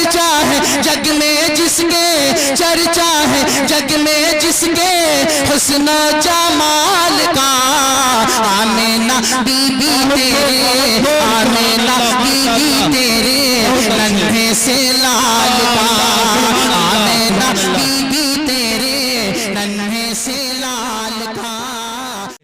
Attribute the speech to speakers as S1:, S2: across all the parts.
S1: चर्चा है जग में जिसके, चर्चा है जग में जिसके हुस्न जमाल का। आमीना बीबी तेरे, आमीना बीबी तेरे नन्हे से लाल का। आमीना बीबी तेरे नन्हे से लाल का।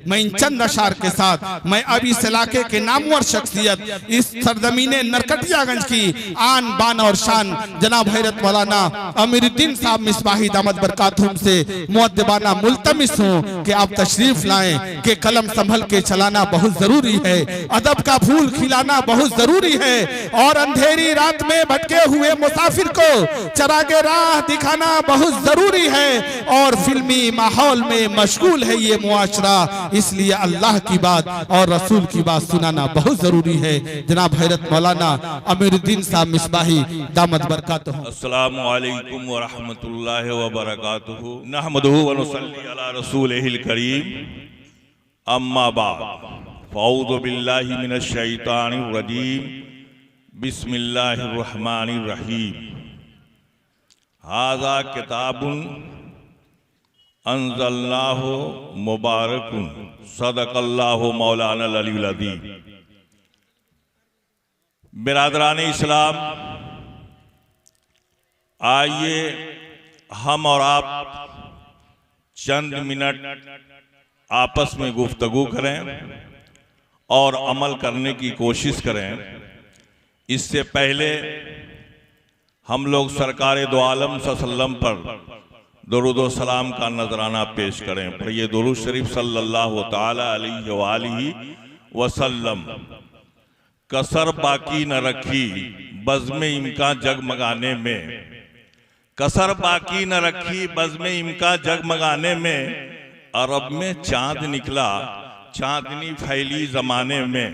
S2: मैं इन चंद अशार के साथ मैं अब इस इलाके के नामवर शख्सियत, इस सरजमीने नरकटियागंज की आन बान और शान जनाब हैरत मौलाना अमीरुद्दीन साहब मिसबाही दामद बरकातहुम से मुअद्दबाना मुल्तमिस हूँ कि आप तशरीफ लाएं कि कलम संभल के चलाना बहुत जरूरी है, अदब का फूल खिलाना बहुत जरूरी है और अंधेरी रात में भटके हुए मुसाफिर को चरागे राह दिखाना बहुत जरूरी है और फिल्मी माहौल में मशगूल है ये मुआशरा, इसलिए अल्लाह की बात और रसूल की बात सुनाना बहुत जरूरी है। जनाब हैरत मौलाना अमीरुद्दीन साहब मिसबाही दामद बरकातुहू।
S3: अस्सलामु अलैकुम व रहमतुल्लाहि व बरकातुहू। नहमदुहु व नुसल्ली अला रसूलिहिल करीम। अम्मा बाद, फ़अऊज़ु बिल्लाहि मिनश शैतानिर रजीम। बिस्मिल्लाहिर रहमानिर रहीम। हाज़ा किताबुन अंज़लनाहु मुबारकुन सदक़ल्लाहु मौलाना अल-अलीयुल अज़ीम। बिरादरान इस्लाम, आइए हम और आप चंद मिनट आपस में गुफ्तगू करें और अमल करने की कोशिश करें। इससे पहले हम लोग सरकार दो आलम सल्लल्लाहु पर दुरूद व सलाम का नजराना पेश करें। पर ये दुरूद शरीफ सल्लल्लाहु ताला अलैहि व आलिहि वसल्लम। कसर बाकी न रखी बज़्म इम्का जगमगाने में, कसर बाकी न रखी बज़्म इम्का जगमगाने में। अरब में चांद निकला चांदनी फैली जमाने में।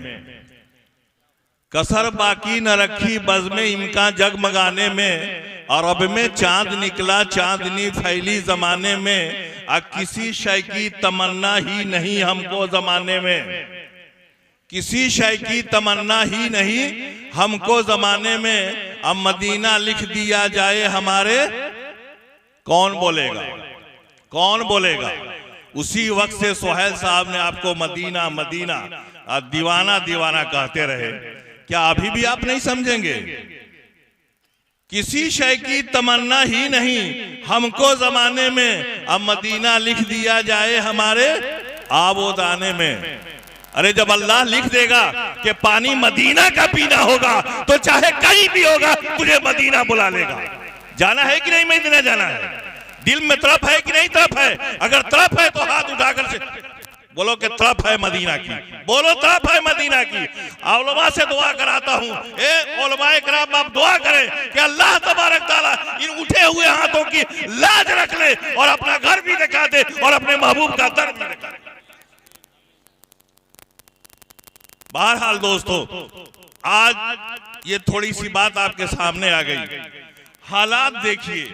S3: कसर बाकी न रखी बज़्म इम्का जगमगाने में। अरब में चांद निकला चांदनी फैली जमाने में। किसी शय की तमन्ना ही नहीं हमको जमाने में, किसी शय की तमन्ना ही नहीं हमको जमाने में। अब मदीना लिख दिया जाए हमारे, कौन बोलेगा, कौन बोलेगा। उसी वक्त से सोहेल साहब ने आपको मदीना मदीना दीवाना दीवाना कहते रहे। क्या अभी भी आप नहीं समझेंगे? किसी शय की तमन्ना ही नहीं हमको जमाने में। अब मदीना लिख दिया जाए हमारे आबोदाने में। अरे जब अल्लाह लिख देगा कि पानी मदीना का पीना होगा तो चाहे कहीं भी होगा तुझे मदीना बुला लेगा। जाना है कि नहीं मदीना जाना है? दिल में तड़प है कि नहीं तड़प है? अगर तड़प है तो हाथ उठाकर से बोलो कि तड़प है मदीना की, बोलो तड़प है मदीना की। उलमा से दुआ कराता हूँ, उलमाए किराम आप दुआ करें कि अल्लाह तबारक तआला इन उठे हुए हाथों की लाज रख ले और अपना घर भी दिखा दे और अपने महबूब का दर भी दिखा दे। बहरहाल दोस्तों, आज ये थोड़ी सी बात आपके सामने आ गई। हालात देखिए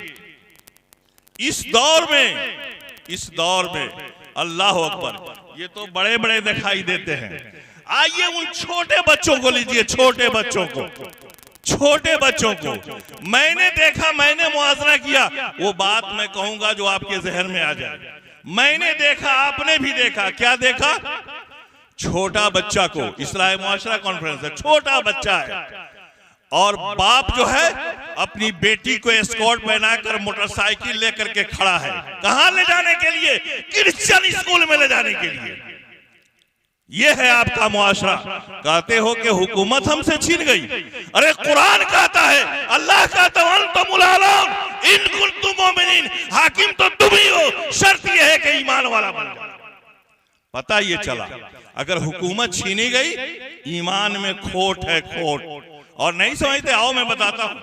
S3: इस दौर में अल्लाह अकबर, ये तो बड़े बड़े दिखाई देते हैं। आइए उन छोटे बच्चों को लीजिए, छोटे बच्चों को मैंने देखा, मैंने मुआज़ना किया। वो बात मैं कहूंगा जो आपके जहन में आ जाए। मैंने देखा, आपने भी देखा। क्या देखा? छोटा बच्चा को, इस्लाही मुआशरा कॉन्फ्रेंस है, छोटा बच्चा है और बाप जो है अपनी बेटी को एस्कॉर्ट पहनाकर मोटरसाइकिल लेकर के खड़ा है। कहां ले जाने के लिए? क्रिश्चियन स्कूल में ले जाने के लिए। यह है आपका मुआशरा। कहते हो कि हुकूमत हमसे छीन गई। अरे कुरान कहता है, अल्लाह कहता है अंतुमुल आलम इन कुंतुम मोमिनीन, हाकिम तो तुम ही हो, शर्त यह है कि ईमान वाला बन जाओ। पता ये चला अगर हुकूमत छीनी गई, ईमान में खोट है, खोट। और नहीं समझते, आओ मैं बताता हूं।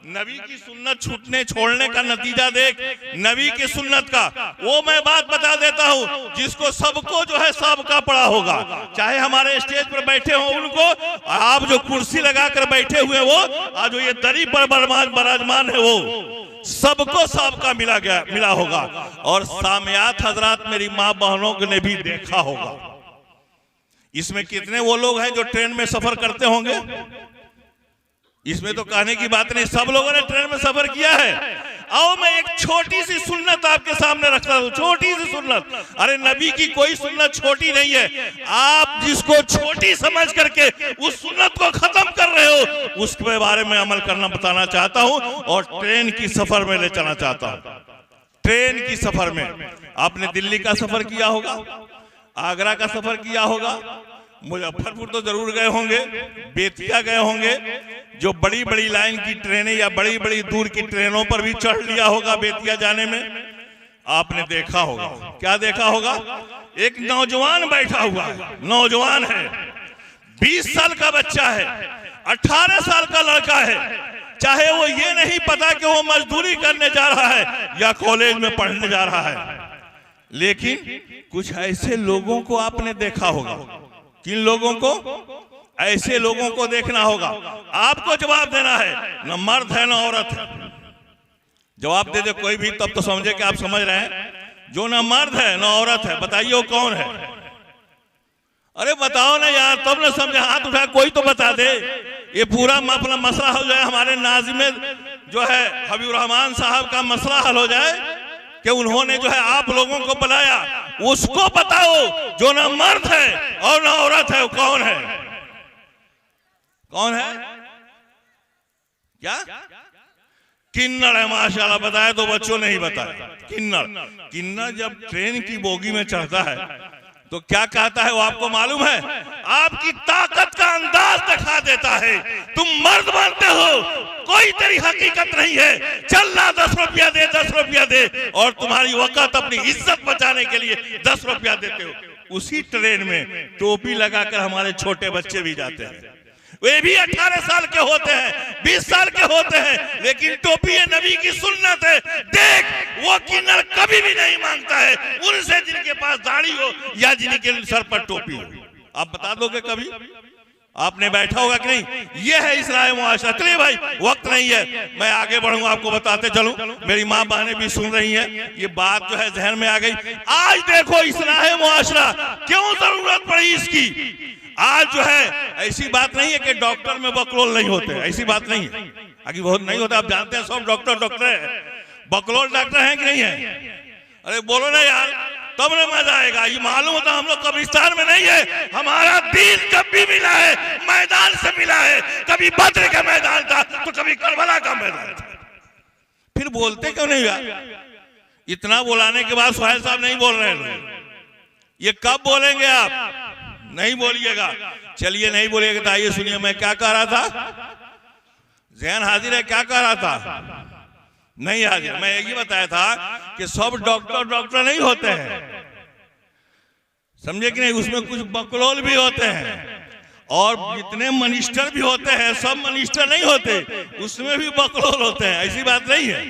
S3: नबी की सुन्नत छूटने छोड़ने का नतीजा देख, नबी की सुन्नत का वो मैं बात बता देता हूं जिसको सबको जो है सबका पड़ा होगा। चाहे हमारे स्टेज पर बैठे हो उनको, आप जो कुर्सी लगाकर बैठे हुए वो, आज जो ये दरी पर बराजमान है वो, सबको सबका मिला होगा। और सामयात हजरात मेरी माँ बहनों ने भी देखा होगा। इसमें कितने वो लोग हैं जो ट्रेन में सफर करते होंगे? इसमें तो कहने की बात नहीं, सब लोगों ने ट्रेन में सफर किया है। आओ मैं एक छोटी सी सुन्नत आपके सामने रखता हूं, छोटी सी सुन्नत। अरे नबी की कोई सुन्नत छोटी नहीं है। आप जिसको छोटी समझ करके उस सुन्नत को खत्म कर रहे हो, उसके बारे में अमल करना बताना चाहता हूं और ट्रेन की सफर में ले चलना चाहता हूं। ट्रेन की सफर में आपने दिल्ली का सफर किया होगा, आगरा का सफर किया होगा, मुजफ्फरपुर तो जरूर गए होंगे, बेतिया गए होंगे। जो बड़ी बड़ी लाइन की ट्रेनें या बड़ी बड़ी दूर की ट्रेनों पर भी चढ़ लिया होगा। बेतिया जाने में आपने देखा होगा, क्या देखा होगा? एक नौजवान बैठा हुआ है, नौजवान है, 20 साल का बच्चा है, 18 साल का लड़का है। चाहे वो ये नहीं पता कि वो मजदूरी करने जा रहा है या कॉलेज में पढ़ने जा रहा है, लेकिन कुछ ऐसे लोगों को आपने देखा होगा। किन लोगों को? ऐसे लोगों को देखना होगा। आपको जवाब देना है, न मर्द है न औरत है। जवाब दे दे कोई भी, तब तो समझे कि आप समझ रहे हैं। जो न मर्द है न औरत है, बताइए वो कौन है? अरे बताओ ना यार, तब न समझे। हाथ उठा कोई तो बता दे। ये पूरा अपना मसला हो जाए, हमारे नाज़िम जो है हबीब रहमान साहब का मसला हल हो जाए कि उन्होंने जो है आप लोगों को बुलाया। उसको बताओ जो न मर्द है और न औरत है, वो कौन है? कौन है? क्या? किन्नर है। माशाल्लाह, बताया तो बच्चों ने ही बताया। किन्नर। किन्नर जब ट्रेन की बोगी में चढ़ता है तो क्या कहता है वो आपको मालूम है? आपकी ताकत का अंदाज दिखा देता है। तुम मर्द बनते हो, कोई तेरी हकीकत नहीं है। चल ना 10 रुपया दे, 10 रुपया दे, और तुम्हारी वक़्त अपनी इज्जत बचाने के लिए 10 रुपया देते हो। उसी ट्रेन में टोपी लगाकर हमारे छोटे बच्चे भी जाते हैं। वे भी 18 साल के होते हैं, 20 साल के होते हैं, लेकिन टोपी है नबी की सुन्नत है। देख, वो किन्नर कभी भी नहीं मांगता है उनसे जिनके पास दाढ़ी हो या जिनके सर पर टोपी हो। आप बता दोगे कभी? आपने बैठा होगा कि नहीं? ये है इस्लाह मुआशरा। चलिए भाई, वक्त नहीं है, मैं आगे बढ़ूंगा, आपको बताते चलूं। मेरी माँ बहनें भी सुन रही हैं, ये बात जो है जहन में आ गई। आज देखो इस्लाह मुआशरा क्यों जरूरत पड़ी इसकी। आज जो है ऐसी बात नहीं है कि डॉक्टर में बकलोल नहीं होते, ऐसी बात नहीं है। आगे बहुत नहीं होता, आप जानते हैं, सब डॉक्टर है। बकलोल डॉक्टर हैं कि नहीं है? अरे बोलो ना यार, तब ना मजा आएगा। ये मालूम होता हम लोग कब्रिस्तान में नहीं है। हमारा दीन जब भी मिला है मैदान से मिला है। कभी बद्र का मैदान था तो कभी करबला का मैदान था। फिर बोलते क्यों नहीं यार? इतना बुलाने के बाद सुहेल साहब नहीं बोल रहे हैं। ये कब बोलेंगे आप? नहीं बोलिएगा। चलिए नहीं बोलिएगा तो आइए सुनिए मैं क्या कह रहा था। जहन हाजिर है? क्या कह रहा था? नहीं हाजिर। मैं ये बताया था कि सब डॉक्टर नहीं होते हैं, समझे कि नहीं? उसमें कुछ बकलोल भी होते हैं, और जितने मिनिस्टर भी होते हैं सब मिनिस्टर नहीं होते, उसमें भी बकलोल होते हैं। ऐसी बात नहीं है,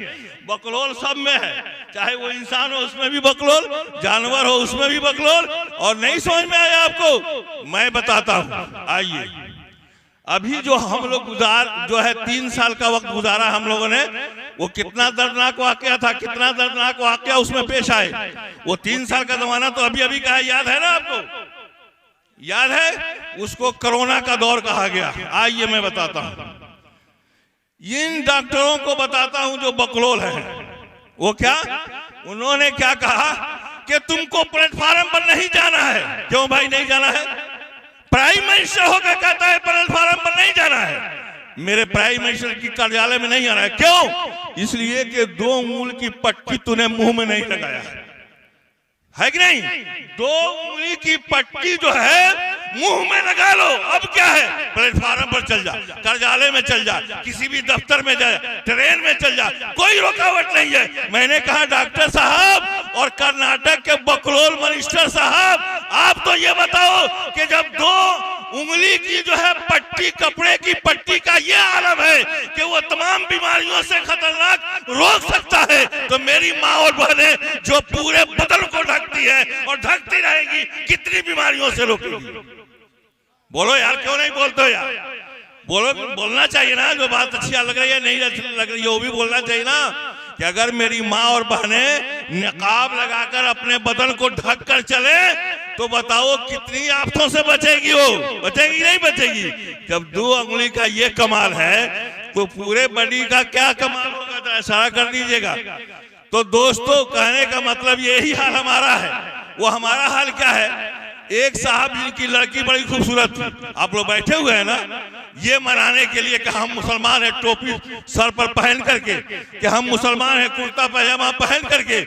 S3: बकलोल सब में है। चाहे वो इंसान हो उसमें भी बकलोल, जानवर हो उसमें भी बकलोल। और नहीं समझ में आया आपको? मैं बताता हूँ, आइए। अभी जो हम लोग जो है 3 साल का वक्त गुजारा हम लोगों ने, वो कितना दर्दनाक वाकया था, कितना दर्दनाक वाकया उसमें पेश आए। वो 3 साल का जमाना तो अभी का है, याद है ना आपको? याद है? उसको कोरोना का दौर कहा गया। आइए मैं बताता हूँ। इन डॉक्टरों को बताता हूँ जो बकलोल है, वो क्या, उन्होंने क्या कहा कि तुमको प्लेटफार्म पर नहीं जाना है। क्यों भाई नहीं जाना है? प्राइम मिनिस्टर होकर कहता है प्लेटफार्म पर नहीं जाना है। मेरे प्राइम मिनिस्टर की कार्यालय में नहीं आना है। क्यों? इसलिए कि 2 उंगली की पट्टी तूने मुंह में नहीं लगाया है कि नहीं? 2 उंगली की पट्टी जो है मुंह में लगा लो। अब क्या है? प्लेटफार्म पर चल जा, कार्यालय में चल जा, किसी भी दफ्तर में जा, ट्रेन में चल जा, कोई रुकावट नहीं है। मैंने कहा डॉक्टर साहब और कर्नाटक के बकलोल मिनिस्टर साहब, आप तो ये बताओ कि जब 2 उंगली की जो है पट्टी, कपड़े की पट्टी का ये आलम है कि वो तमाम बीमारियों से खतरनाक रोक सकता है, तो मेरी माँ और बहनें जो पूरे बदन को ढकती है और ढकती रहेगी, कितनी बीमारियों से रोकेगी? बोलो यार, क्यों नहीं बोलते हो यार? बोलो, बोलना चाहिए ना। जो बात अच्छी लग रही है, नहीं अच्छी लग रही है, वो भी बोलना चाहिए ना कि अगर मेरी माँ और बहनें निकाब लगाकर अपने बदन को ढक कर चले तो बताओ कितनी आफतों से बचेगी। वो बचेगी नहीं बचेगी? जब 2 उंगली का ये कमाल है तो पूरे बॉडी का क्या कमाल होगा, तो इशारा कर दीजिएगा। तो दोस्तों कहने का मतलब यही हाल हमारा है। वो हमारा हाल क्या है, एक साहब जिनकी लड़की बड़ी खूबसूरत थी, आप लोग बैठे हुए हैं ना, ये मनाने के लिए कि हम मुसलमान हैं, टोपी सर पर पहन करके कि हम मुसलमान हैं, कुर्ता पैजामा पहन करके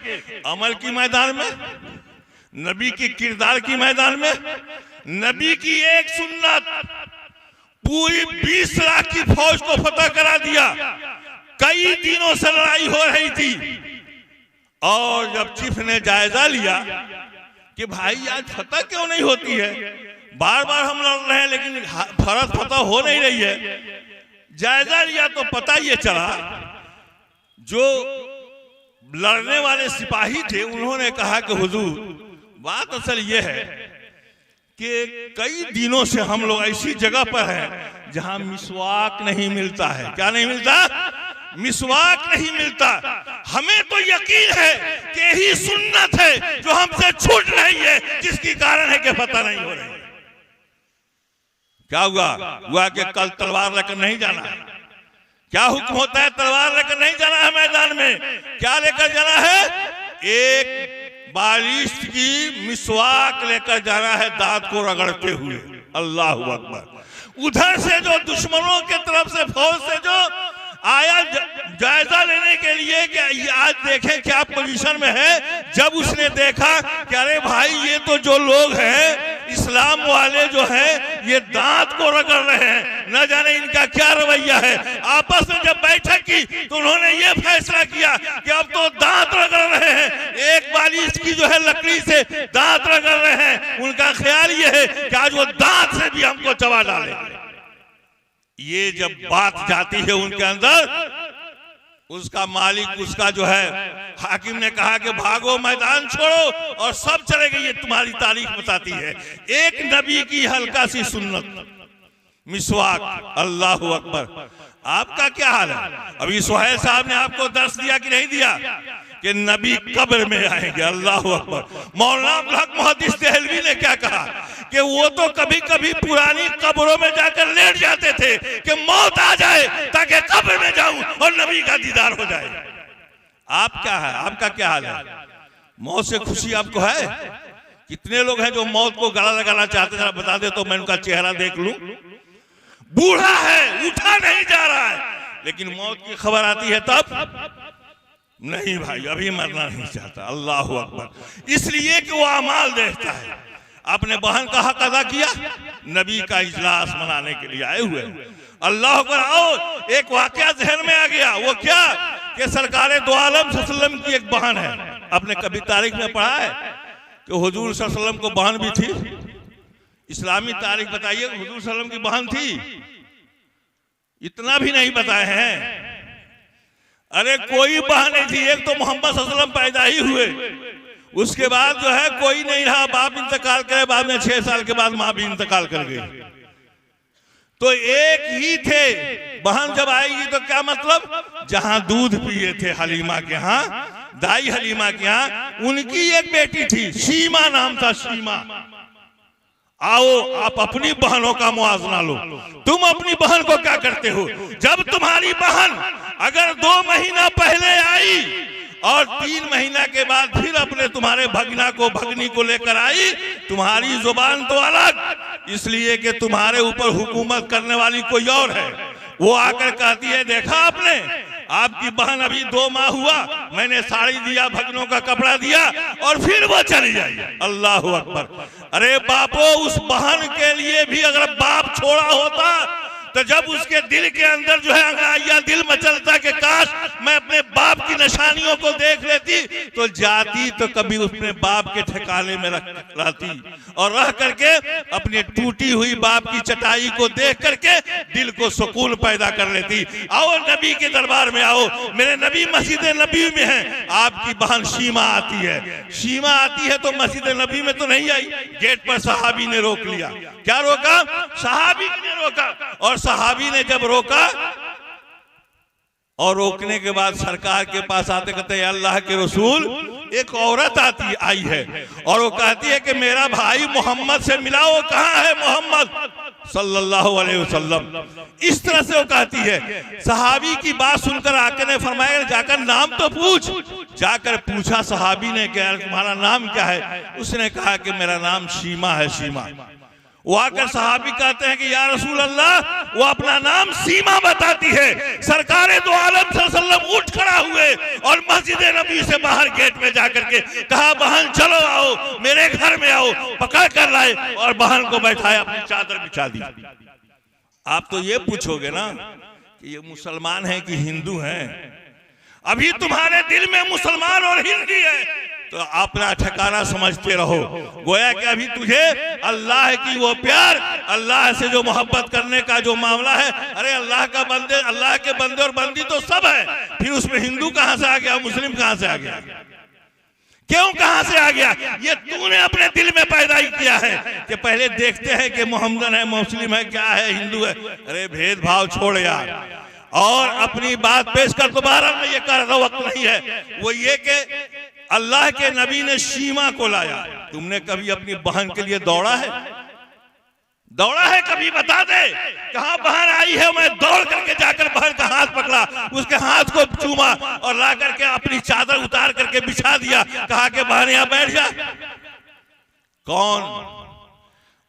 S3: अमल की मैदान में, नबी की किरदार की मैदान में, नबी की एक सुन्नत पूरी 20 लाख की फौज को फतह करा दिया। कई दिनों से लड़ाई हो रही थी और जब चीफ ने जायजा लिया कि भाई आज फतह क्यों नहीं होती है, बार बार हम लड़ रहे हैं लेकिन फर्ज फतह हो नहीं रही है, जायजा लिया तो पता ये चला जो लड़ने वाले सिपाही थे उन्होंने कहा कि हुजूर बात असल ये है कि कई दिनों से हम लोग ऐसी जगह पर हैं जहां मिसवाक नहीं मिलता है। क्या नहीं मिलता? मिसवाक नहीं मिलता। हमें तो यकीन है कि यही सुन्नत है जो हमसे छूट रही है, जिसकी कारण है कि फतह नहीं हो रही। क्या हुआ कि कल तलवार लेकर नहीं जाना है। क्या हुक्म होता है? तलवार लेकर नहीं जाना है मैदान में। क्या लेकर जाना है? एक बारिश की मिसवाक लेकर जाना है, दांत को रगड़ते हुए। अल्लाह अकबर। उधर से जो दुश्मनों के तरफ से फौज से जो आया जायजा लेने के लिए कि आज देखें क्या पोजीशन में है, जब उसने देखा कि अरे भाई ये तो जो लोग हैं इस्लाम वाले जो हैं ये दांत को रगड़ रहे हैं, न जाने इनका क्या रवैया है। आपस में जब बैठक की तो उन्होंने ये फैसला किया कि अब तो दांत रगड़ रहे हैं, एक बालिश की जो है लकड़ी से दांत रगड़ रहे हैं। उनका ख्याल ये है कि आज वो दांत से भी हमको चबा डालेंगे। ये जब बात जाती है उनके अंदर, उसका मालिक उसका जो है हाकिम ने कहा कि भागो, मैदान छोड़ो और सब चले गए। ये तुम्हारी तारीख बताती है। एक नबी की हल्का सी सुन्नत मिसवाक। अल्लाह अकबर। आपका क्या हाल है? अभी सुहेल साहब ने आपको दर्श दिया कि नहीं दिया कि नबी कब्र में आएंगे। अल्लाह अकबर। मौलाना अब्दुल हक मुहद्दिस देहलवी ने क्या कहा कि वो तो कभी कभी पुरानी कब्रों में जाकर लेट जाते थे कि मौत आ जाए ताकि कब्र में जाऊं और नबी का दीदार हो जाए। आप क्या है? आपका क्या हाल है? मौत से खुशी आपको है? कितने लोग हैं जो मौत को गला लगाना चाहते हैं? बता दे तो मैं उनका चेहरा देख लूं। बूढ़ा है, उठा नहीं जा रहा है, लेकिन मौत की खबर आती है तब नहीं भाई अभी मरना नहीं चाहता। अल्लाह अकबर। इसलिए कि वो अमाल देखता है। आपने बहन का हक अदा किया, नबी का इजलास मनाने के लिए आए हुए। अल्लाह अकबर। आओ, एक वाकया जहन में आ गया। वो क्या कि सरकार दो आलम सल्लल्लाहु अलैहि वसल्लम की एक बहन है। आपने कभी तारीख में पढ़ा है कि हुजूर सल्लल्लाहु अलैहि वसल्लम को बहन भी थी? इस्लामी तारीख बताइए, हुजूर सल्लल्लाहु अलैहि वसल्लम की बहन थी? इतना भी नहीं बताए हैं। अरे कोई बहन नहीं थी। एक तो मोहम्मद सल्लल्लाहु अलैहि वसल्लम पैदा ही हुए, उसके बाद जो है कोई नहीं रहा, बाप इंतकाल करे, बाद में 6 साल के बाद माँ भी इंतकाल कर गई। तो एक ही थे। बहन जब आएगी तो क्या मतलब? जहां दूध पिए थे हलीमा के यहाँ, दाई हलीमा के यहाँ, उनकी एक बेटी थी, शीमा नाम था, शीमा। आओ आप अपनी बहनों का मुआवजा लो। तुम अपनी बहन को क्या करते हो? जब तुम्हारी बहन अगर 2 महीना पहले आई और 3 महीना के बाद फिर अपने तुम्हारे भगना को भगनी को लेकर आई, तुम्हारी जुबान तो अलग, इसलिए कि तुम्हारे ऊपर हुकूमत करने वाली कोई और है। वो आकर कहती है देखा आपने, आपकी बहन अभी 2 माह हुआ, मैंने साड़ी दिया, भगनों का कपड़ा दिया और फिर वो चली जाई। अल्लाह अकबर। अरे बापो, उस बहन के लिए भी अगर बाप छोड़ा होता तो जब उसके दिल के अंदर जो है अंगड़ाइया दिल मचलता कि काश मैं अपने बाप की निशानियों को देख लेती, तो जाती तो कभी अपने बाप के ठिकाने में रहती और रह करके अपनी टूटी हुई बाप की चटाई को देख करके दिल को सुकून पैदा कर लेती। आओ नबी के दरबार में आओ, मेरे नबी मस्जिद नबी में हैं। आपकी बहन शीमा आती है। शीमा आती है तो मस्जिद नबी में तो नहीं आई, गेट पर सहाबी ने रोक लिया। क्या रोका? सहाबी ने रोका। और सहाबी ने जब रोका और रोकने के बाद सरकार के पास आते कहते हैं अल्लाह के रसूल, एक औरत आई है और वो कहती है कि मेरा भाई मोहम्मद से मिलाओ। कहाँ है मोहम्मद? सल्लल्लाहु अलैहि वसल्लम। इस तरह से वो कहती है। सहाबी की बात सुनकर आके ने फरमाया जाकर नाम तो पूछ। जाकर पूछा सहाबी ने कि तुम्हारा नाम क्या है? उसने कहा कि मेरा नाम शीमा है, शीमा। वो आकर सहाबी कहते हैं कि या रसूल अल्लाह, वो अपना नाम सीमा बताती है। सरकारे दो आलम सल्लल्लाहु अलैहि वसल्लम उठ खड़ा हुए और मस्जिद नबी से बाहर गेट में जाकर के कहा, बहन चलो आओ, मेरे घर में आओ। पकड़ कर लाए और बहन को बैठाया, अपनी चादर बिछा दी। आप तो ये पूछोगे ना कि ये मुसलमान है कि हिंदू है? अभी तुम्हारे दिल में मुसलमान और हिंदी है तो अपना ठिकाना समझते रहो। गोया कि अभी तुझे अल्लाह की वो प्यार, अल्लाह से जो मोहब्बत करने का जो मामला है, अरे अल्लाह का बंदे, अल्लाह के बंदे और बंदी तो सब है, फिर उसमें हिंदू कहां से आ गया, मुस्लिम कहां से आ गया, क्यों कहां से आ गया? ये तूने अपने दिल में पैदा ही किया है कि पहले देखते हैं कि मोहम्मदन है, मुस्लिम है, क्या है, हिंदू है। अरे भेदभाव छोड़ यार और अपनी बात पेश कर। तो बहरहाल में ये कर रहा वक्त नहीं है, वो ये कि अल्लाह के नबी ने शीमा को लाया। तुमने कभी अपनी बहन के लिए दौड़ा है? दौड़ा है कभी? बता दे कहां बहन आई है। मैं दौड़ करके जाकर बहन का हाथ पकड़ा, उसके हाथ को चूमा और ला करके अपनी चादर उतार करके बिछा दिया, कहा कि बहन यहां बैठ जा। कौन?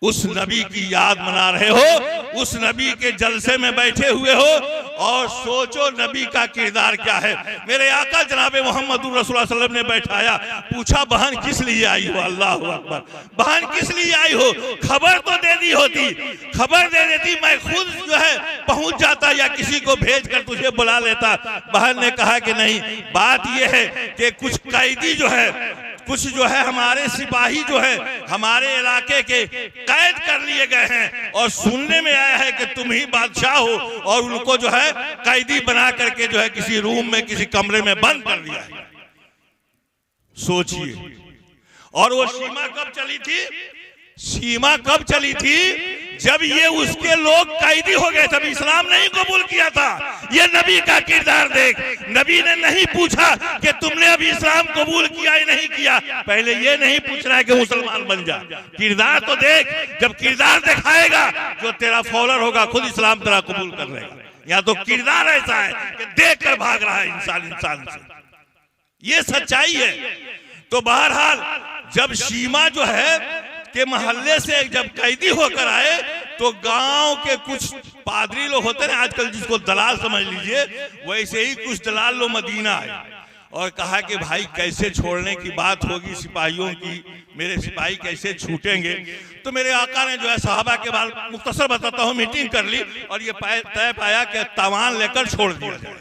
S3: उस नबी की याद मना रहे हो, उस नबी के जलसे में बैठे हुए हो और सोचो नबी का किरदार क्या है। मेरे आका जनाब मोहम्मद रसूलुल्लाह सल्लल्लाहु अलैहि वसल्लम ने बैठाया, पूछा बहन किस लिए आई हो? अल्लाह अकबर, बहन किस लिए आई हो? खबर तो दे दी होती, खबर दे देती, मैं खुद जो है पहुंच जाता या किसी को भेज कर तुझे बुला लेता। बहन ने कहा कि नहीं, बात यह है कि कुछ कैदी जो है, कुछ जो है हमारे सिपाही जो है हमारे इलाके के कैद कर लिए गए हैं और सुनने में आया है कि तुम ही बादशाह हो और उनको जो है कैदी बना करके जो है किसी रूम में, किसी कमरे में बंद कर दिया है। सोचिए। और वो सीमा कब चली थी? सीमा कब चली थी? जब ये उसके लोग कैदी हो गए, तब इस्लाम नहीं कबूल किया था। ये नबी का किरदार देख, नबी ने नहीं पूछा कि तुमने अभी इस्लाम कबूल किया या नहीं किया, पहले ये नहीं पूछ रहा है कि मुसलमान बन जा। किरदार तो देख, जब किरदार दिखाएगा जो तेरा फॉलोअर होगा खुद इस्लाम तेरा कबूल कर लेगा। या तो किरदार ऐसा है कि देख कर भाग रहा है इंसान से, ये सच्चाई है। तो बहरहाल जब सीमा जो है के मोहल्ले से जब कैदी होकर आए तो गांव के कुछ पादरी लोग होते हैं आजकल, जिसको दलाल समझ लीजिए, वैसे ही कुछ दलाल लोग मदीना आए और कहा कि भाई कैसे छोड़ने की बात होगी सिपाहियों की, मेरे सिपाही कैसे छूटेंगे। तो मेरे आका ने जो है सहाबा के बारे में मुख्तसर बताता हूँ मीटिंग कर ली और ये तय पाया कि तावान लेकर छोड़ दिया जाए।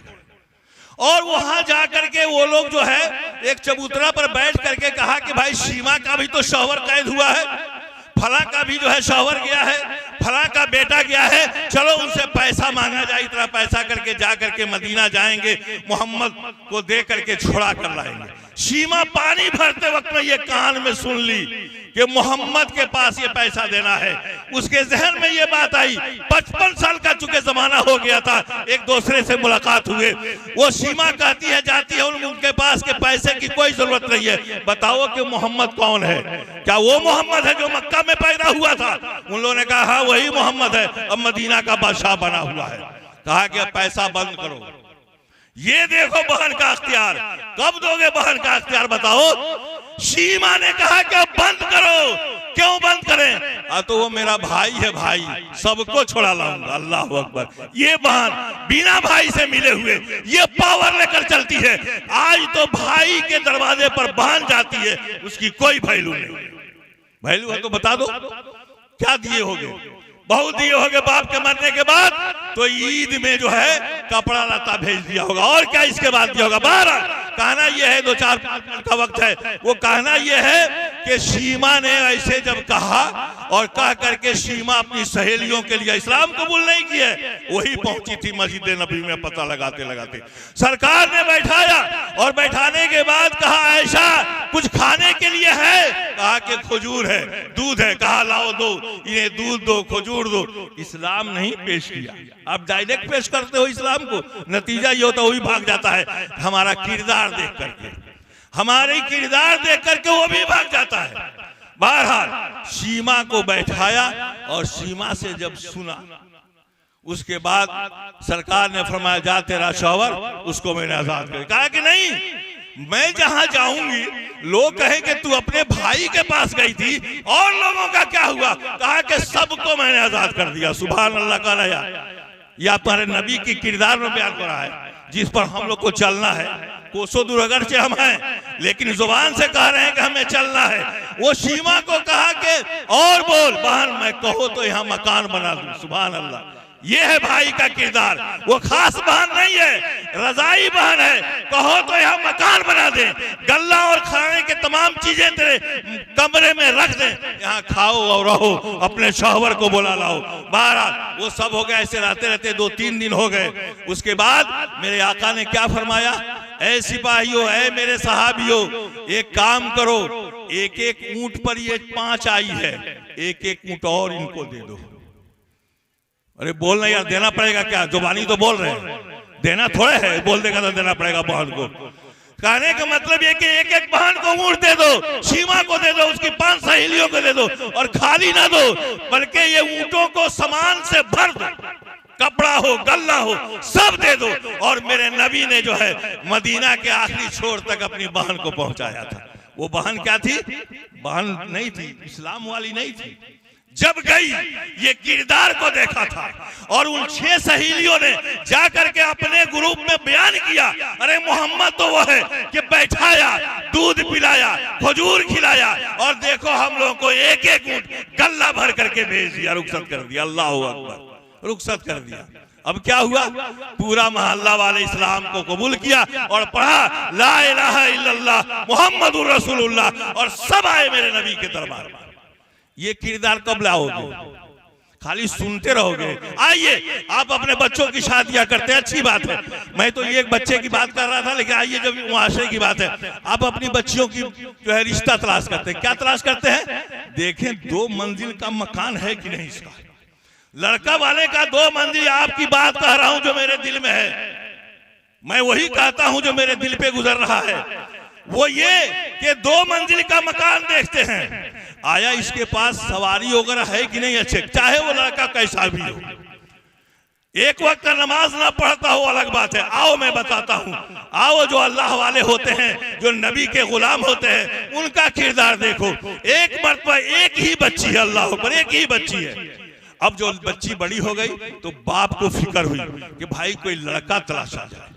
S3: और वहां जाकर के वो लोग जो है एक चबूतरा पर बैठ करके कहा कि भाई सीमा का भी तो शौहर कैद हुआ है, फला का भी जो है शौहर गया है, फला का बेटा गया है, चलो उनसे पैसा मांगा जाए। इतना पैसा करके जा करके मदीना जाएंगे, मोहम्मद को दे करके छुड़ा कर लाएंगे। सीमा पानी भरते वक्त में ये कान में सुन ली कि मोहम्मद के पास ये पैसा देना है। उसके जहन में ये बात आई, 55 साल का चुके जमाना हो गया था, एक दूसरे से मुलाकात हुए। वो सीमा कहती है, जाती है, उनके पास के पैसे की कोई जरूरत नहीं है, बताओ कि मोहम्मद कौन है? क्या वो मोहम्मद है जो मक्का में पैदा हुआ था? उन लोगों ने कहा हाँ वही मोहम्मद है, अब मदीना का बादशाह बना हुआ है। कहा कि अब पैसा बंद करो। ये देखो बहन का अख्तियार, कब दोगे बहन का अख्तियार बताओ? सीमा ने कहा कि अब बंद करो। क्यों बंद करें? तो वो मेरा भाई है, भाई सबको छोड़ा लाऊंगा। अल्लाह अकबर। ये बहन बिना भाई से मिले हुए ये पावर लेकर चलती है। आज तो भाई के दरवाजे पर बहन जाती है, उसकी कोई वैल्यू नहीं। वैल्यू है तो बता दो, क्या दिए होगे? बहुत दिए होगे बाप के मरने के बाद, तो ईद में जो है कपड़ा लता भेज दिया होगा, और क्या इसके बाद दिया होगा? बहरहाल कहना यह है, 2-4 मिनट का वक्त है, वो कहना यह है कि सीमा ने ऐसे जब कहा और कह करके सीमा अपनी सहेलियों के लिए इस्लाम कबूल नहीं किए, वही पहुंची थी मस्जिद नबी में पता लगाते लगाते। सरकार ने बैठाया और बैठाने के बाद कहा ऐसा कुछ खाने के लिए है? कहा कि खजूर है, दूध है। कहा लाओ दो, इन्हें दूध दो, खजूर दो। इस्लाम नहीं पेश किया। आप डायरेक्ट पेश करते हो इस्लाम को, नतीजा ये होता है वही भाग जाता है। हमारा किरदार देख करके, हमारे किरदार देख करके वो भी भाग जाता है। बहरहाल सीमा को बैठाया और सीमा से जब सुना उसके बाद सरकार ने फरमाया जा तेरा शौहर, उसको मैंने आजाद कर। कहा कि नहीं, मैं जहां जाऊंगी लोग कहें कि तू अपने भाई के पास गई थी और लोगों का क्या हुआ। कहा कि सबको मैंने आजाद कर दिया। सुभान अल्लाह का रहा। या तुम्हारे नबी की किरदार में बयान करा है जिस पर हम लोग को चलना है। कोसों दूर अगर से हम हैं लेकिन जुबान से कह रहे हैं कि हमें चलना है। वो सीमा को कहा कि और बोल बहन, मैं कहो तो यहाँ मकान बना दूं। सुभान अल्लाह, ये है भाई का किरदार। वो खास बहन नहीं है, रजाई बहन है। कहो तो यहाँ मकान बना दे, गल्ला और खाने के तमाम चीजें तेरे कमरे में रख दे, यहाँ खाओ और रहो, अपने शौहर को बुला लाओ। बहरहाल वो सब हो गया। ऐसे रहते रहते 2-3 दिन हो गए। उसके बाद मेरे आका ने क्या फरमाया, ऐ सिपाहियों, ऐ मेरे सहाबियों, एक काम करो, एक एक ऊंट पर ये 5 आई है, एक एक ऊंट और इनको दे दो। अरे बोलना यार, देना पड़ेगा क्या? जुबानी तो बोल रहे हैं, देना थोड़े है, बोल देगा तो देना पड़ेगा बहन को। कहने का मतलब ये कि एक एक बहन को ऊंट दे दो, सीमा को दे दो, उसकी 5 सहेलियों को दे दो, और खाली ना दो बल्कि ये ऊंटों को सामान से भर दो, कपड़ा हो गल्ला हो सब दे दो। और मेरे नबी ने जो है मदीना के आखिरी छोर तक अपनी बहन को पहुंचाया था। वो बहन क्या थी? बहन नहीं थी, इस्लाम वाली नहीं थी। जब गई ये किरदार को देखा था और उन 6 सहेलियों ने जाकर के अपने ग्रुप में बयान किया, अरे मोहम्मद तो वो है कि बैठाया, दूध पिलाया, खजूर खिलाया और देखो हम लोगों को एक एक ऊंट गल्ला भर करके भेज दिया, रुखसत कर दिया। अल्लाह अकबर, रुखसत कर दिया। अब क्या हुआ? पूरा मोहल्ला वाले इस्लाम को कबूल किया और पढ़ा ला इलाहा इल्लल्लाह मुहम्मदुर रसूलुल्लाह, और सब आए मेरे नबी के दरबार में। ये किरदार कब लाओगे? खाली सुनते रहोगे? आइए, आप अपने बच्चों की शादियां करते हैं, अच्छी बात है। मैं तो एक बच्चे की बात कर रहा था, लेकिन आइए जब मुआशरे की बात है, आप अपनी बच्चियों की जो है रिश्ता तलाश करते हैं। क्या तलाश करते हैं? देखें 2 मंजिल का मकान है कि नहीं इसका। लड़का वाले का 2 मंजिल, आपकी बात कह रहा हूं जो मेरे दिल में है, मैं वही कहता हूं जो मेरे दिल पे गुजर रहा है। वो ये कि 2 मंजिल का मकान देखते हैं, आया इसके पास सवारी वगैरह है कि नहीं अच्छे, चाहे वो लड़का कैसा भी हो। एक वक्त का नमाज ना पढ़ता हो अलग बात है। आओ मैं बताता हूँ, आओ जो अल्लाह वाले होते हैं, जो नबी के गुलाम होते हैं, उनका किरदार देखो। एक मर्तबा एक ही बच्ची है, अल्लाह पर एक ही बच्ची है। अब जो बच्ची बड़ी हो गई तो बाप को फिक्र हुई कि भाई कोई लड़का तलाशा जाए,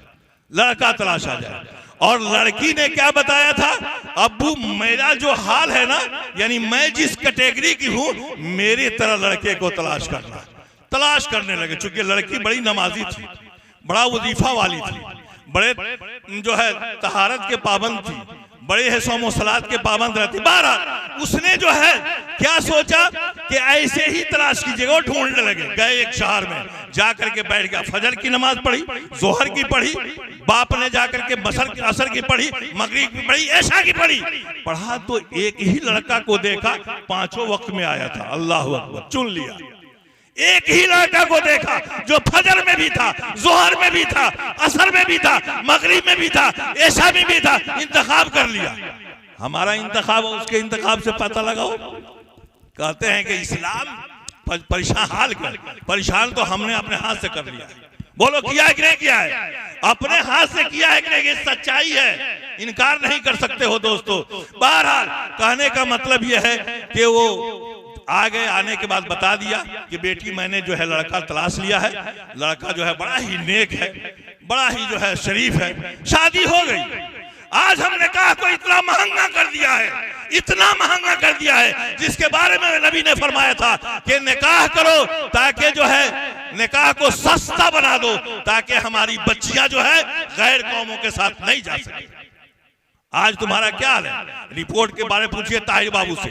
S3: लड़का तलाशा जाए। और लड़की ने क्या बताया था, अब्बू मेरा जो हाल है ना, यानी मैं जिस कैटेगरी की हूं, मेरी तरह लड़के को तलाश करना। तलाश करने लगे, चूंकि लड़की बड़ी नमाजी थी, बड़ा वजीफा वाली थी, बड़े जो है तहारत के पाबंद थी, बड़े है सौम सलात के पाबंद रहती। 12 उसने जो है क्या सोचा कि ऐसे ही तलाश कीजिएगा। वो ढूंढने लगे, गए एक शहर में, जाकर के बैठ गया। फजर की नमाज पढ़ी, जोहर की पढ़ी, बाप ने जाकर के असर की पढ़ी, मगरिब की पढ़ी, ऐशा की पढ़ी। पढ़ा तो एक ही लड़का को देखा, 5 वक्त में आया था। अल्लाह अकबर, चुन लिया। एक ही लड़का को देखा जो फजर में भी था, जोहर में भी था, असर में भी था, मगरिब में भी था, ऐशा में भी था। इंतखाब कर लिया। हमारा इंतखाब उसके इंतखाब से पता लगाओ। कहते हैं कि इस्लाम परेशान हाल कर, परेशान तो हमने अपने हाथ से कर लिया। बोलो किया है कि नहीं किया है? अपने हाथ से किया है कि नहीं? ये सच्चाई है, इनकार नहीं कर सकते हो दोस्तों। बहरहाल कहने का मतलब यह है कि वो आ गए। आने के बाद बता दिया कि बेटी मैंने जो है लड़का तलाश लिया है, लड़का जो है बड़ा ही नेक है, बड़ा ही जो है शरीफ है। शादी हो गई। आज हमने कहा को इतना महंगा कर दिया है, इतना महंगा कर दिया है, जिसके बारे में नबी ने फरमाया था कि निकाह करो ताकि जो है निकाह को सस्ता बना दो, ताकि हमारी बच्चियां जो है गैर कौमों के साथ नहीं जा सके। आज तुम्हारा क्या हाल है? रिपोर्ट के बारे में पूछिए ताहिर बाबू से।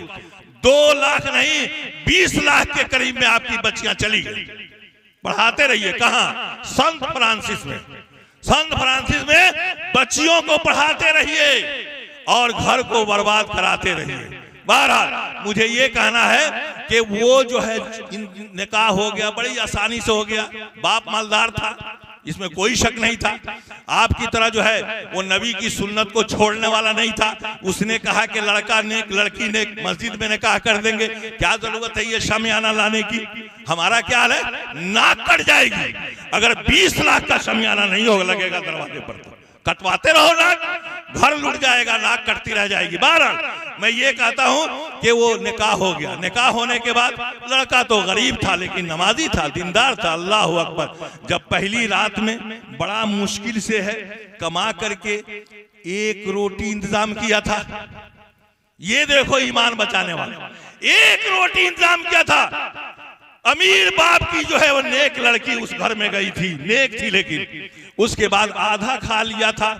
S3: 2 लाख नहीं 20 लाख के करीब में आपकी बच्चियां चली गई। पढ़ाते रहिए। कहां? संत फ्रांसिस में। संत फ्रांसिस में बच्चियों को पढ़ाते रहिए और घर को बर्बाद कराते रहिए। बहरहाल मुझे ये कहना है कि वो जो है निकाह हो गया, बड़ी आसानी से हो गया। बाप मालदार था, इसमें कोई शक नहीं था। आपकी तरह जो है वो नबी की सुन्नत को छोड़ने वाला नहीं था। उसने कहा कि लड़का नेक लड़की नेक, मस्जिद में निकाह कर देंगे, क्या जरूरत है ये शामियाना लाने की। हमारा क्या हाल है, नाक कट जाएगी अगर 20 लाख का शामियाना नहीं होगा लगेगा दरवाजे पर, तो कटवाते रहो नाक, घर लुट जाएगा, नाक कटती रह जाएगी। बहरहाल मैं ये कहता हूं कि वो निकाह हो गया। निकाह होने के बाद लड़का तो गरीब था लेकिन नमाजी था, दीनदार था। अल्लाह अकबर। जब पहली रात में बड़ा मुश्किल से है कमा करके 1 रोटी इंतजाम किया था, ये देखो ईमान बचाने वाला, 1 रोटी इंतजाम किया था। अमीर बाप की जो है वो नेक लड़की उस घर में गई थी, नेक थी, लेकिन उसके बाद आधा खा लिया था,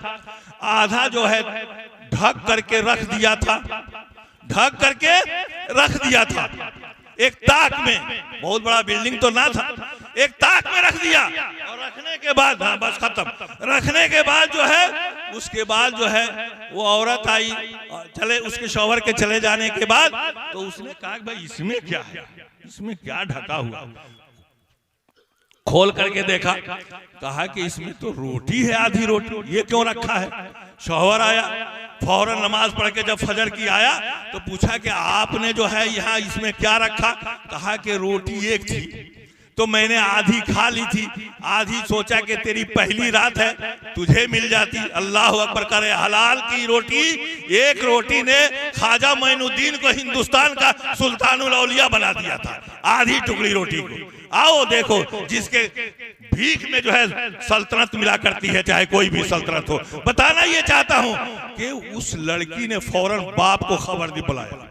S3: आधा जो है ढक करके रख दिया था, ढक करके रख दिया था एक ताक में। बहुत बड़ा बिल्डिंग तो ना था, एक ताक में रख दिया। और रखने के बाद, हाँ बस खत्म, रखने के बाद जो है उसके बाद जो है वो औरत आई, चले उसके शौहर के चले जाने के बाद तो उसने कहा भाई इसमें क्या है, इसमें क्या ढका हुआ। खोल करके देखा, कहा कि इसमें तो रोटी है, आधी रोटी, ये क्यों रखा है। शौहर आया, फौरन नमाज पढ़ के जब फजर की आया तो पूछा कि आपने जो है यहाँ इसमें क्या रखा। कहा कि रोटी एक थी तो मैंने आधी खा ली थी, आधी सोचा कि तेरी पहली रात है तुझे मिल जाती। अल्लाह अकबर करे। हलाल की रोटी, एक रोटी ने ख्वाजा मोइनुद्दीन को हिंदुस्तान का सुल्तानुल औलिया बना दिया था, आधी टुकड़ी रोटी को। आओ देखो, जिसके भीख में जो है सल्तनत मिला करती है, चाहे कोई भी सल्तनत हो। बताना ये चाहता हूं कि उस लड़की ने फौरन बाप को खबर दी, बुलाया।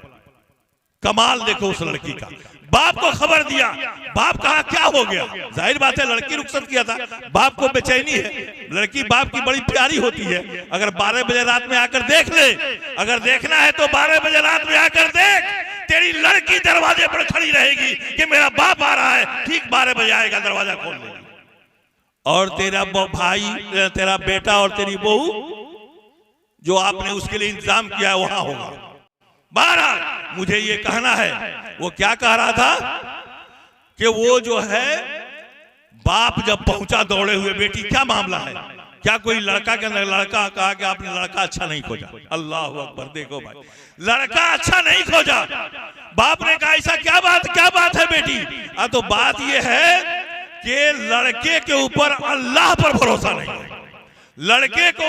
S3: कमाल देखो उस लड़की का, बाप को खबर दिया। बाप कहा क्या हो गया, जाहिर बात है लड़की रुखसत किया था, बाप को बेचैनी है। लड़की बाप की बड़ी प्यारी होती है। अगर 12 बजे रात में आकर देख ले, अगर देखना है तो 12 बजे रात में आकर देख, तेरी लड़की दरवाजे पर खड़ी रहेगी कि मेरा बाप आ रहा है। ठीक 12 बजे आएगा, दरवाजा खोल देगा और तेरा भाई, तेरा बेटा और तेरी बहू जो आपने उसके लिए इंतजाम किया है वहां होगा। बहरहाल मुझे ये कहना है, वो क्या कह रहा था कि वो जो है बाप जब पहुंचा दौड़े हुए, बेटी क्या मामला है, क्या कोई लड़का के अंदर, लड़का कहा कि आपने लड़का अच्छा नहीं खोजा। अल्लाह अकबर। देखो भाई, लड़का अच्छा नहीं खोजा। बाप ने कहा ऐसा क्या बात है बेटी। तो बात ये है कि लड़के के ऊपर अल्लाह पर भरोसा नहीं है, लड़के को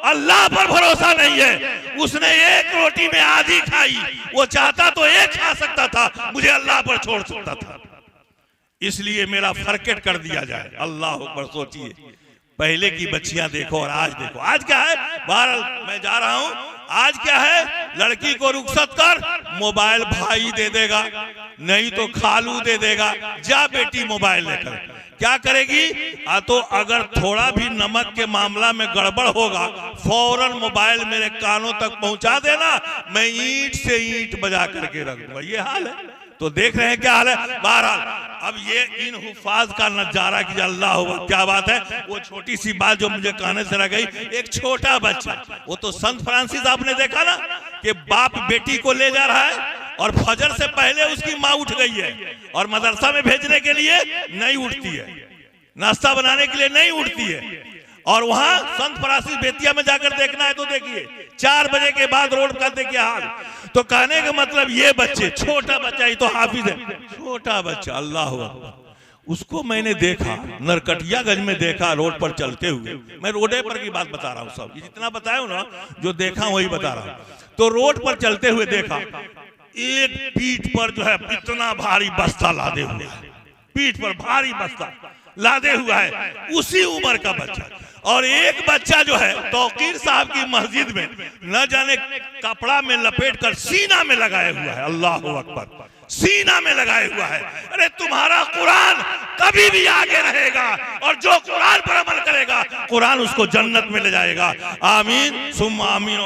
S3: अल्लाह पर भरोसा नहीं है। उसने 1 रोटी में आधी खाई, वो चाहता तो 1 खा सकता था, मुझे अल्लाह पर छोड़ सकता था, इसलिए मेरा फरकेट कर दिया जाए। अल्लाह पर सोचिए, पहले की बच्चियां देखो और आज देखो, आज क्या है। बहरहाल मैं जा रहा हूं, आज क्या है, लड़की को रुखसत कर, मोबाइल भाई दे देगा, नहीं तो खालू दे देगा, जा बेटी मोबाइल लेकर। क्या करेगी, तो अगर थोड़ा भी नमक के मामला में गड़बड़ होगा, फौरन मोबाइल मेरे कानों तक पहुंचा देना, मैं ईंट से ईंट बजा करके रख दूंगा। ये हाल है। तो देख रहे हैं क्या हाल है। बहरहाल अब ये इन हुफाज का नजारा की अल्लाह हुआ, क्या बात है। वो छोटी सी बात जो मुझे कहने से रह गई, एक छोटा बच्चा, वो तो संत फ्रांसिस आपने देखा ना कि बाप बेटी को ले जा रहा है और फजर से पहले उसकी माँ उठ गई है और मदरसा में भेजने के लिए नहीं उठती है, नाश्ता बनाने के लिए नहीं उठती है। और वहां संत फ्रांसिस बेतिया में जाकर देखना है तो देखिए 4 बजे के बाद रोड का देखिए हाल। तो कहने का मतलब ये बच्चे, छोटा बच्चा, ये तो हाफिज है, छोटा बच्चा, अल्लाह अकबर। उसको मैंने देखा, नरकटियागंज में देखा, रोड पर चलते हुए। मैं रोडे पर की बात बता रहा हूँ, सब जितना बताया हूँ ना, जो देखा वही बता रहा हूँ। तो रोड पर चलते हुए देखा, एक पीठ पर जो है इतना भारी बस्ता लादे हुए, पीठ पर भारी बस्ता लादे हुआ है, उसी उम्र का बच्चा। और एक बच्चा जो है तौकीर साहब की मस्जिद में न जाने कपड़ा में लपेट कर सीना में लगाए हुआ है। अल्लाह अकबर, सीना में लगाए हुआ है। अरे तुम्हारा कुरान कभी भी आगे रहेगा और जो कुरान पर अमल करेगा कुरान उसको जन्नत में ले जाएगा। आमीन सुम्मा आमीन।